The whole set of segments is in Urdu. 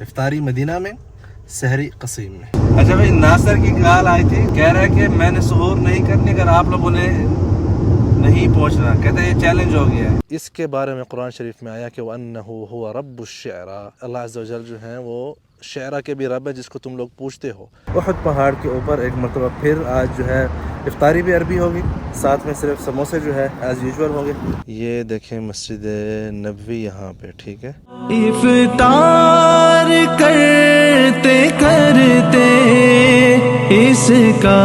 افطاری مدینہ میں سحری قصیم میں. اچھا بھائی، ناصر کی کال آئی تھی، کہہ رہا ہے کہ میں نے سحور نہیں کرنی اگر آپ لوگوں نے نہیں پہنچنا. کہتے ہیں یہ چیلنج ہو گیا ہے. اس کے بارے میں قرآن شریف میں آیا کہ وَأَنَّهُ هُوَ رَبُّ الشِّعْرَى، اللہ عز و جل جو ہیں وہ شعرا کے بھی رب ہے جس کو تم لوگ پوچھتے ہو. احد پہاڑ کے اوپر ایک مرتبہ پھر آج جو ہے افطاری بھی عربی ہوگی، ساتھ میں صرف سموسے جو ہے ایز یوزول ہوں گے. یہ دیکھیں مسجد نبوی یہاں پہ، ٹھیک ہے. افطار کرتے کرتے اس کا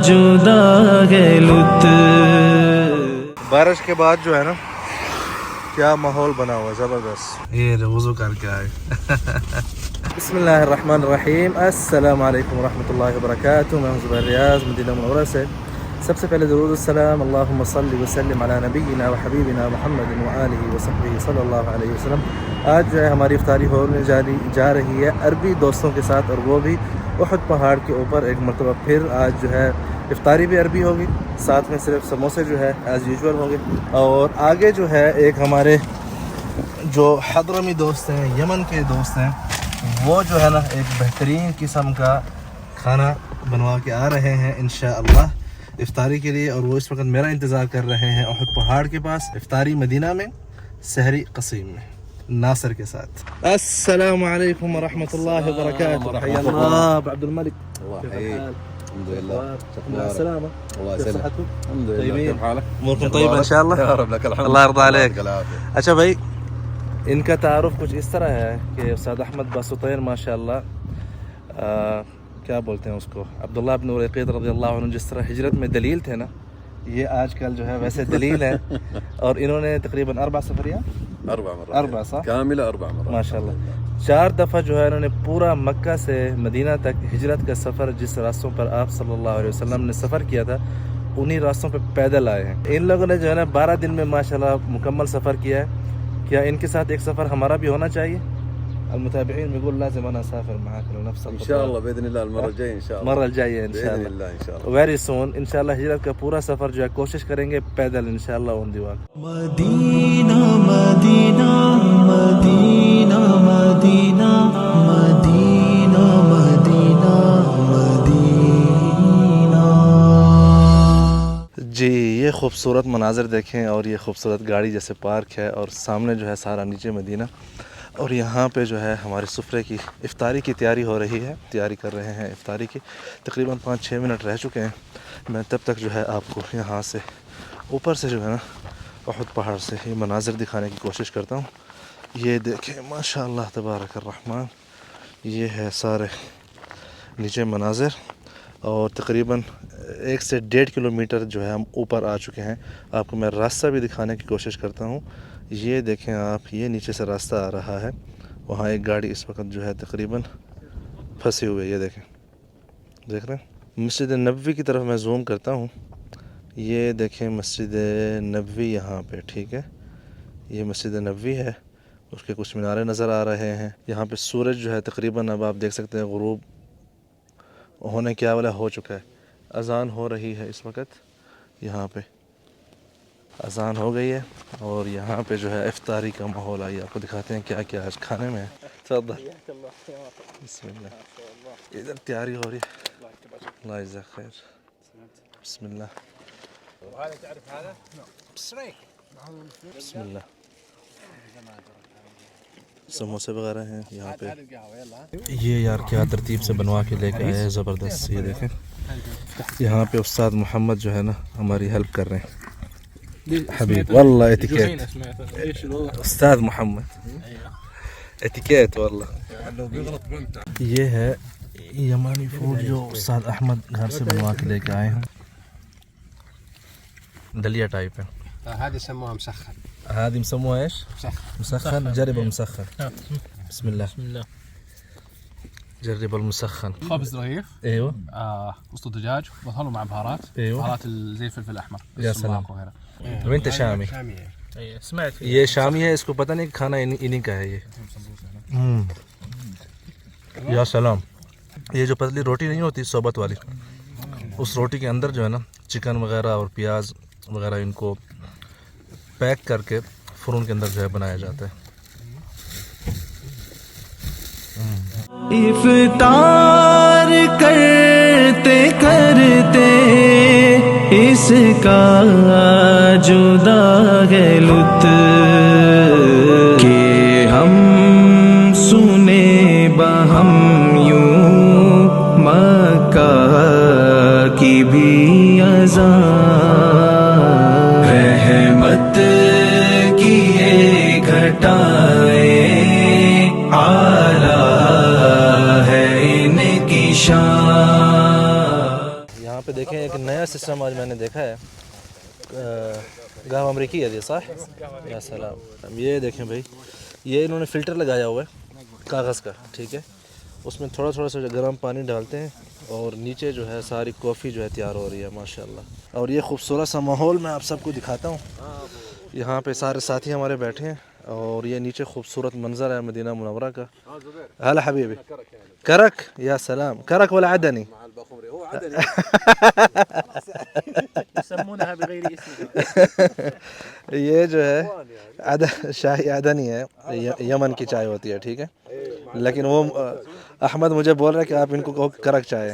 جدا ہے لطف. بارش کے بعد جو ہے نا کیا ماحول بنا ہوا زبردست. یہ وضو کر کے آئے. بسم اللہ الرحمن الرحیم. السلام علیکم ورحمۃ اللہ وبرکاتہ. میں ہوں زبیر ریاض مدینہ منورہ سے. سب سے پہلے درود السلام اللہم صلی وسلم علی نبینا و حبیبنا محمد و آلہ و صحبہ صلی اللہ علیہ وسلم. آج جو ہے ہماری افطاری ہونے جا رہی ہے عربی دوستوں کے ساتھ، اور وہ بھی احد پہاڑ کے اوپر. ایک مرتبہ پھر آج جو ہے افطاری بھی عربی ہوگی، ساتھ میں صرف سموسے جو ہے ایز یوزول ہوں گے. اور آگے جو ہے ایک ہمارے جو حضرمی دوست ہیں، یمن کے دوست ہیں، وہ جو ہے نا ایک بہترین قسم کا کھانا بنوا کے آ رہے ہیں انشاءاللہ افطاری کے لیے. اور وہ اس وقت میرا انتظار کر رہے ہیں احد پہاڑ کے پاس افطاری مدینہ میں سحری قصیم میں ناصر کے ساتھ. السلام علیکم ورحمۃ اللہ وبرکاتہ. حیا اللہ ابو عبد الملک. الحمد لله. مع السلامة. الله كيف يسلمك. صحتكم؟ الحمد لله. طيبين. كيف حالك؟ اموركم طيبة ان شاء الله. يا رب لك الحمد. اللہ يرضى عليك. يعطيك العافية. اچھا بھائی، ان کا تعارف کچھ اس طرح ہے کہ استاد احمد باسطین ماشاءاللہ کیا بولتے ہیں اس کو، عبداللہ بن اریقط رضی اللہ عنہ جس طرح ہجرت میں دلیل تھے نا، یہ آج کل جو ہے ویسے دلیل ہے. اور انہوں نے تقریباً 4 سفریاں 4 مرات. 4 صح؟ كاملة 4 مرات. ماشاءاللہ 4 دفعہ جو ہے انہوں نے پورا مکہ سے مدینہ تک ہجرت کا سفر، جس راستوں پر آپ صلی اللہ علیہ وسلم نے سفر کیا تھا انہی راستوں پہ پیدل آئے ہیں. ان لوگوں نے جو ہے نا 12 دن میں ماشاءاللہ مکمل سفر کیا ہے. کیا ان کے ساتھ ایک سفر ہمارا بھی ہونا چاہیے؟ المتابعین بيقول لازم انا اسافر معاكم نفس ان شاء الله باذن الله المرة الجاية ان شاء الله. المرة الجاية ان شاء باذن الله. الله ان شاء الله. ویری سون انشاءاللہ ہجرت کا پورا سفر جو ہے کوشش کریں گے پیدل انشاءاللہ اون دی واک. مدینہ مدینہ مدینہ مدینہ مدینہ مدینہ مدینہ. جی یہ خوبصورت مناظر دیکھیں، اور یہ خوبصورت گاڑی جیسے پارک ہے، اور سامنے جو ہے سارا نیچے مدینہ. اور یہاں پہ جو ہے ہمارے سفرے کی افطاری کی تیاری ہو رہی ہے، تیاری کر رہے ہیں افطاری کی. تقریباً 5-6 منٹ رہ چکے ہیں. میں تب تک جو ہے آپ کو یہاں سے اوپر سے جو ہے نا احد پہاڑ سے یہ مناظر دکھانے کی کوشش کرتا ہوں. یہ دیکھیں ماشاء اللہ تبارک الرحمن، یہ ہے سارے نیچے مناظر. اور تقریباً 1 سے 1.5 کلومیٹر جو ہے ہم اوپر آ چکے ہیں. آپ کو میں راستہ بھی دکھانے کی کوشش کرتا ہوں. یہ دیکھیں آپ، یہ نیچے سے راستہ آ رہا ہے. وہاں ایک گاڑی اس وقت جو ہے تقریباً پھنسی ہوئی ہے. یہ دیکھیں، دیکھ رہے ہیں. مسجد نبوی کی طرف میں زوم کرتا ہوں. یہ دیکھیں مسجد نبوی یہاں پہ، ٹھیک ہے. یہ مسجد نبوی ہے، اس کے کچھ مینارے نظر آ رہے ہیں. یہاں پہ سورج جو ہے تقریباً اب آپ دیکھ سکتے ہیں غروب ہونے کیا والا ہو چکا ہے. اذان ہو رہی ہے اس وقت، یہاں پہ اذان ہو گئی ہے. اور یہاں پہ جو ہے افطاری کا ماحول. آئیے آپ کو دکھاتے ہیں کیا کیا آج کھانے میں ہے. تفضل. بسم اللہ. ادھر تیاری ہو رہی ہے. اللہ جزاک خیر. بسم اللہ. بسم اللہ. سموسے وغیرہ ہیں یہاں پہ. یہ یار کیا ترتیب سے بنوا کے لے کے آئے ہیں، زبردست. یہ دیکھیں یہاں پہ استاد محمد جو ہے نا ہماری ہیلپ کر رہے ہیں. حبیب والله اتيكيت استاذ محمد اتيكيت والله. یہ ہے یمانی فوڈ جو استاد احمد گھر سے بنوا کے لے کے آئے ہیں. دلیا ٹائپ ہے. هذه يسموها مسخن. هذه مسموها ايش؟ مسخن. جرب المسخن. بسم الله. بسم الله. جرب المسخن. خبز رغيف. ايوه. وسط دجاج وطهله مع بهارات. ايوه. بهارات زي الفلفل الاحمر. يا سلام. وغيرها. وانت شامي. اي سمعت. یہ شامی ہے، اس کو پتہ نہیں کھانا انہیں کا ہے. یہ یا سلام. یہ جو پتلی روٹی نہیں ہوتی صحبت والی، اس روٹی کے اندر جو ہے نا چکن وغیرہ اور پیاز وغیرہ ان کو پیک کر کے فرن کے اندر جو ہے بنایا جاتا ہے. افطار کرتے کرتے اس کا جدا ہے لطف کہ ہم سنے بہم یوں مکہ کی بھی اذان رحمت کی یہ گھٹائیں اعلیٰ ہے ان کی شان. یہاں پہ دیکھیں ایک نیا سسٹم آج میں نے دیکھا ہے. گاہ امریکی ہے یہ صح؟ یا سلام. یہ دیکھیں بھائی، یہ انہوں نے فلٹر لگایا ہوا ہے کاغذ کا، ٹھیک ہے. اس میں تھوڑا تھوڑا سا گرم پانی ڈالتے ہیں اور نیچے جو ہے ساری کافی جو ہے تیار ہو رہی ہے ماشاءاللہ. اور یہ خوبصورت سا ماحول میں آپ سب کو دکھاتا ہوں. یہاں پہ سارے ساتھی ہمارے بیٹھے ہیں اور یہ نیچے خوبصورت منظر ہے مدینہ منورہ کا. هلا حبیبی کرک یا سلام. کرک ولا عدنی؟ يسمونها بغير اسمها. یہ جو ہے شاہی عدنی ہے، یمن کی چائے ہوتی ہے، ٹھیک ہے. لیکن وہ احمد مجھے بول رہا ہے کہ آپ ان کو کہو کرک چائے.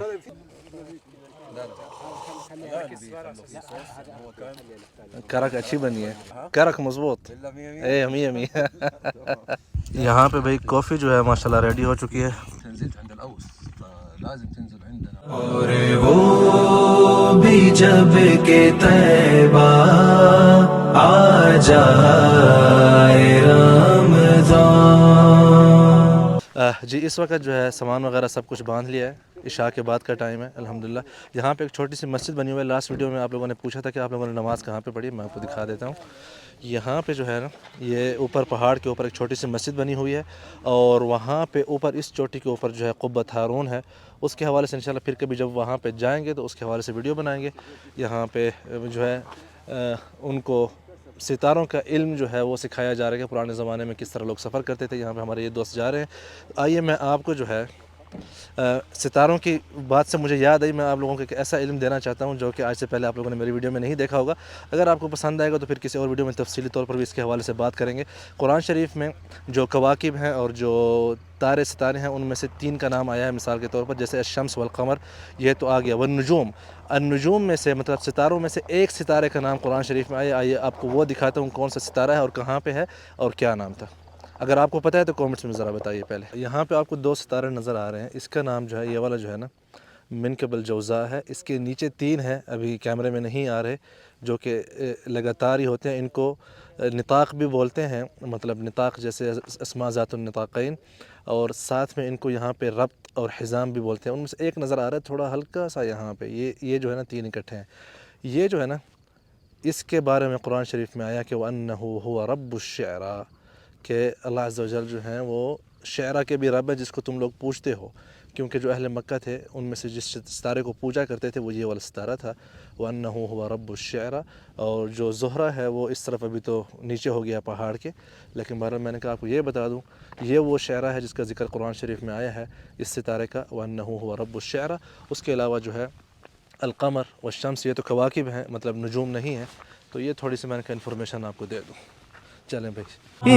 کرک اچھی بنی ہے، کرک مضبوط. اے امی امی. یہاں پہ بھائی کافی جو ہے ماشاءاللہ ریڈی ہو چکی ہے. اور وہ بھی جب کہ طیبہ آ جائے رمضان. جی اس وقت جو ہے سامان وغیرہ سب کچھ باندھ لیا ہے. عشاء کے بعد کا ٹائم ہے الحمدللہ. یہاں پہ ایک چھوٹی سی مسجد بنی ہوئی ہے. لاسٹ ویڈیو میں آپ لوگوں نے پوچھا تھا کہ آپ لوگوں نے نماز کہاں پہ پڑھی، میں آپ کو دکھا دیتا ہوں. یہاں پہ جو ہے نا یہ اوپر پہاڑ کے اوپر ایک چھوٹی سی مسجد بنی ہوئی ہے اور وہاں پہ اوپر اس چوٹی کے اوپر جو ہے قبۃ ہارون ہے. اس کے حوالے سے انشاءاللہ پھر کبھی جب وہاں پہ جائیں گے تو اس کے حوالے سے ویڈیو بنائیں گے. یہاں پہ جو ہے ان کو ستاروں کا علم جو ہے وہ سکھایا جا رہا ہے کہ پرانے زمانے میں کس طرح لوگ سفر کرتے تھے. یہاں پہ ہمارے یہ دوست جا رہے ہیں. آئیے میں آپ کو جو ہے ستاروں کی بات سے مجھے یاد آئی، میں آپ لوگوں کو ایک ایسا علم دینا چاہتا ہوں جو کہ آج سے پہلے آپ لوگوں نے میری ویڈیو میں نہیں دیکھا ہوگا. اگر آپ کو پسند آئے گا تو پھر کسی اور ویڈیو میں تفصیلی طور پر بھی اس کے حوالے سے بات کریں گے. قرآن شریف میں جو کواکب ہیں اور جو تارے ستارے ہیں ان میں سے 3 کا نام آیا ہے مثال کے طور پر، جیسے الشمس والقمر یہ تو آ گیا. والنجوم، النجوم میں سے مطلب ستاروں میں سے ایک ستارے کا نام قرآن شریف میں آیا. آئیے آپ کو وہ دکھاتا ہوں کون سا ستارہ ہے اور کہاں پہ ہے اور کیا نام تھا. اگر آپ کو پتہ ہے تو کامنٹس میں ذرا بتائیے. پہلے یہاں پہ آپ کو 2 ستارے نظر آ رہے ہیں. اس کا نام جو ہے یہ والا جو ہے نا منکب الجوزاء ہے. اس کے نیچے 3 ہیں ابھی کیمرے میں نہیں آ رہے، جو کہ لگاتار ہی ہوتے ہیں. ان کو نطاق بھی بولتے ہیں، مطلب نطاق جیسے اسماء ذات النطاقین، اور ساتھ میں ان کو یہاں پہ ربط اور حزام بھی بولتے ہیں. ان میں سے ایک نظر آ رہا ہے تھوڑا ہلکا سا یہاں پہ، یہ جو ہے نا 3 اکٹھے ہیں. یہ جو ہے نا اس کے بارے میں قرآن شریف میں آیا کہ وَأَنَّهُ هُوَ رَبُّ الشِّعْرَى، کہ اللہ عز و جل جو ہیں وہ شعرا کے بھی رب ہے جس کو تم لوگ پوجتے ہو. کیونکہ جو اہل مکہ تھے ان میں سے جس ستارے کو پوجا کرتے تھے وہ یہ والا ستارہ تھا. وَأَنَّهُ هُوَ رَبُّ الشِّعْرَى. اور جو زہرہ ہے وہ اس طرف ابھی تو نیچے ہو گیا پہاڑ کے، لیکن بہرحال میں نے کہا آپ کو یہ بتا دوں یہ وہ شعرا ہے جس کا ذکر قرآن شریف میں آیا ہے اس ستارے کا، وَأَنَّهُ هُوَ رَبُّ الشِّعْرَى. اس کے علاوہ جو ہے القمر والشمس یہ تو کواکب ہیں، مطلب نجوم نہیں ہیں. تو یہ تھوڑی سی میں نے کہا انفارمیشن آپ کو دے دوں. چلیں بھائی.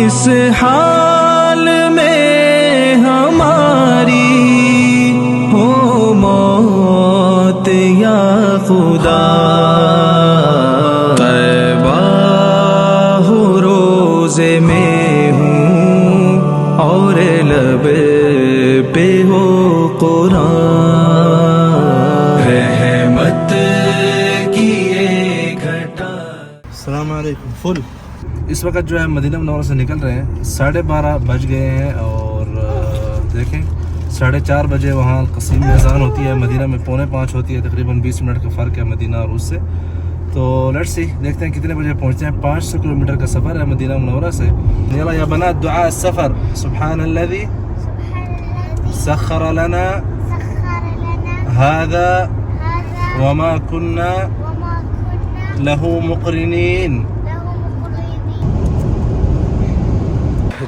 اس حال میں ہماری ہو موت یا خدا، طیبہ ہو روزے میں ہوں اور لب پہ ہو قرآن، رحمت کی ایک گھٹا. السلام علیکم. فل اس وقت جو ہے مدینہ منورہ سے نکل رہے ہیں. 12:30 بج گئے ہیں اور دیکھیں 4:30 بجے وہاں قصیم میں اذان ہوتی ہے. مدینہ میں 4:45 ہوتی ہے. تقریباً 20 منٹ کا فرق ہے مدینہ اور اس سے. تو لیٹس سی دیکھتے ہیں کتنے بجے پہنچتے ہیں. 500 کلومیٹر کا سفر ہے مدینہ منورہ سے. یلا یا بنات دعاء السفر. سبحان الذي سخر لنا هذا وما كنا له مقرنين.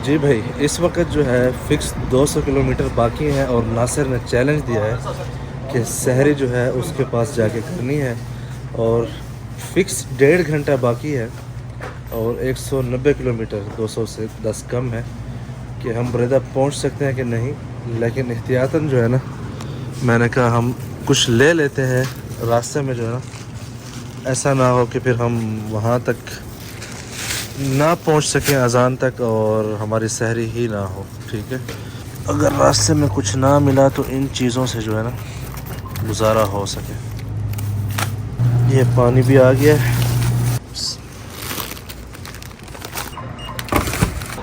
جی بھائی اس وقت جو ہے فکس 200 کلومیٹر باقی ہیں اور ناصر نے چیلنج دیا ہے کہ سحری جو ہے اس کے پاس جا کے کرنی ہے اور فکس 1.5 گھنٹہ باقی ہے اور 190 کلومیٹر 200 سے 10 کم ہے کہ ہم بریدہ پہنچ سکتے ہیں کہ نہیں. لیکن احتیاطاً جو ہے نا میں نے کہا ہم کچھ لے لیتے ہیں راستے میں جو ہے نا، ایسا نہ ہو کہ پھر ہم وہاں تک نہ پہنچ سکیں اذان تک اور ہماری سحری ہی نہ ہو. ٹھیک ہے، اگر راستے میں کچھ نہ ملا تو ان چیزوں سے جو ہے نا گزارا ہو سکے. یہ پانی بھی آ گیا ہے.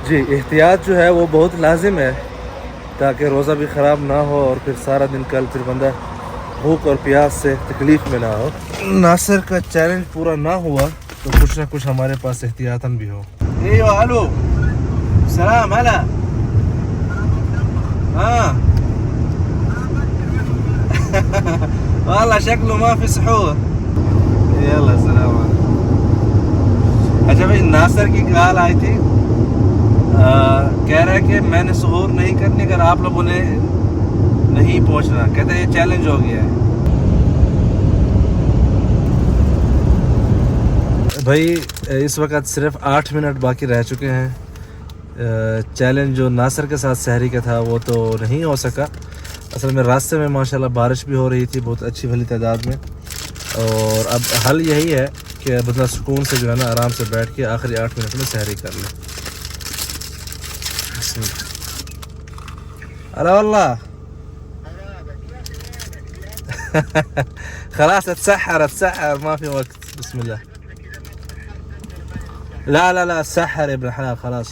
جی احتیاط جو ہے وہ بہت لازم ہے تاکہ روزہ بھی خراب نہ ہو اور پھر سارا دن کل پھر بندہ بھوک اور پیاس سے تکلیف میں نہ ہو. ناصر کا چیلنج پورا نہ ہوا تو کچھ نہ کچھ ہمارے پاس احتیاطاً بھی ہو. ايوه الو سلام هلا والله شكله ما في سحور. يلا سلام عليكم. اچھا بھائی ناصر کی کال آئی تھی، کہہ رہا ہے کہ میں نے سحور نہیں کرنی اگر آپ لوگوں نے نہیں پہنچنا. کہتا ہے یہ چیلنج ہو گیا ہے. بھائی اس وقت صرف 8 منٹ باقی رہ چکے ہیں. چیلنج جو ناصر کے ساتھ سحری کا تھا وہ تو نہیں ہو سکا. اصل میں راستے میں ماشاءاللہ بارش بھی ہو رہی تھی بہت اچھی بھلی تعداد میں، اور اب حل یہی ہے کہ بندہ سکون سے جو ہے نا آرام سے بیٹھ کے آخری 8 منٹ میں سحری کر لے. ارے والله خلاص اتسحر ما في وقت. بسم الله. لا سحر ابن الحلال خلاص.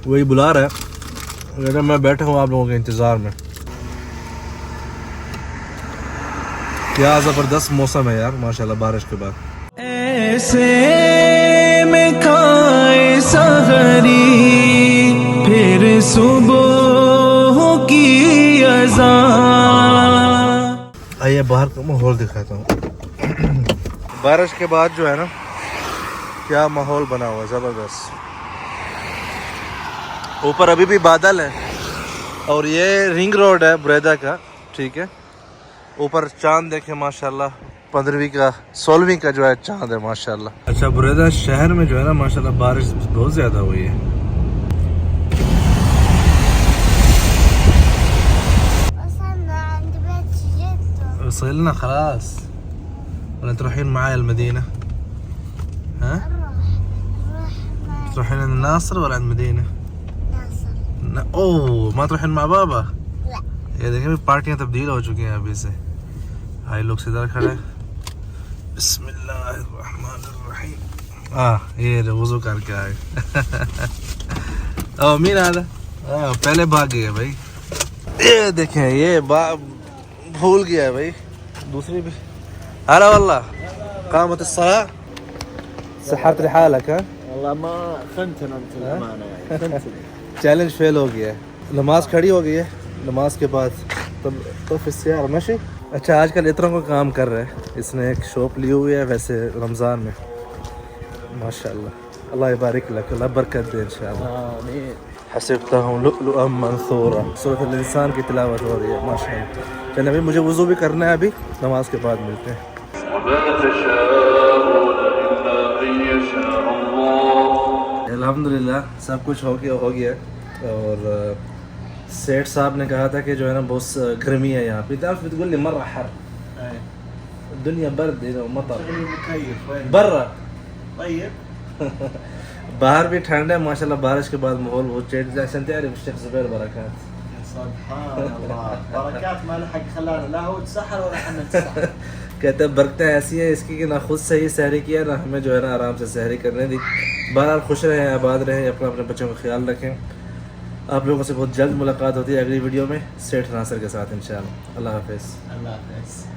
وہی بلا رہا ہے لیکن میں بیٹھا ہوں آپ لوگوں کے انتظار میں. کیا زبردست موسم ہے یار ماشاءاللہ بارش کے بعد. ایسے میں کھائے سحری پھر صبح کی اذان. آئیے باہر کا ماحول دکھاتا ہوں. بارش کے بعد جو ہے نا کیا ماحول بنا ہوا ہے زبردست. اوپر ابھی بھی بادل ہے اور یہ رنگ روڈ ہے بریدہ کا. ٹھیک ہے، اوپر چاند دیکھیں ماشاءاللہ 15ویں کا 16ویں کا جو ہے چاند ہے ماشاءاللہ. اچھا بریدہ شہر میں جو ہے نا ماشاءاللہ بارش بہت زیادہ ہوئی ہے. وصلنا عند بيت جده. وصلنا خلاص ولا تروحين معايا المدينة؟ ها؟ نروح تروحين عند الناصر ولا عند مدينة؟ ناصر. اوه ما تروحين مع بابا؟ لا. یہ دیکھیں بھی پارٹیاں تبدیل ہو چکی ہیں ابھی سے. بھائی لوگ سدھر کھڑے. بسم اللہ الرحمن الرحیم. یہ وضو کر کے آئے. او مین آدھا پہلے بھاگ گیا بھائی. یہ دیکھیں یہ بھول گیا ہے بھائی. دوسری بھی هلا والله قامت الصلاة سحرت لحالك. ها والله ما خنتنا انت الامانه يعني خنتنا. چیلنج فیل ہو گیا ہے. نماز کھڑی ہو گئی ہے. نماز کے بعد تو پھر سیار ماشی. اچھا آج کل اتنا کو کام کر رہا ہے. اس نے ایک شاپ لی ہوئی ہے ویسے رمضان میں ماشاءاللہ. اللہ یبارک لک، اللہ برکت دے انشاءاللہ. امين. حسبتهم لؤلؤا منثورا. سورۃ الانسان کی تلاوت ہو رہی ہے ماشاءاللہ. چلیں ابھی مجھے وضو بھی کرنا ہے، ابھی نماز کے بعد ملتے ہیں. الحمدللہ سب کچھ ہو گیا. اور سیٹھ صاحب نے کہا تھا کہ جو ہے نا بہت گرمی ہے یہاں پہ. تعرف بتقول لي مرة حر الدنيا برد هنا ومطر مكيف وين؟ برا. طيب. باہر بھی ٹھنڈ ہے ماشاءاللہ. بارش کے بعد ماحول بہت چینج ہے. عشان تعرف الشيخ زبير بركات. سبحان الله بركات ما لحق خلانا لا هو تسحر ولا احنا نتسحر. کہتے ہیں برکتیں ایسی ہیں اس کی کہ نہ خود صحیح سحری کیا نہ ہمیں جو ہے نا آرام سے سحری کرنے دی. بہرحال خوش رہیں، آباد رہیں، اپنے بچوں کا خیال رکھیں. آپ لوگوں سے بہت جلد ملاقات ہوتی ہے اگلی ویڈیو میں سیٹھ ناصر کے ساتھ انشاءاللہ. اللہ حافظ. الله يحفظك.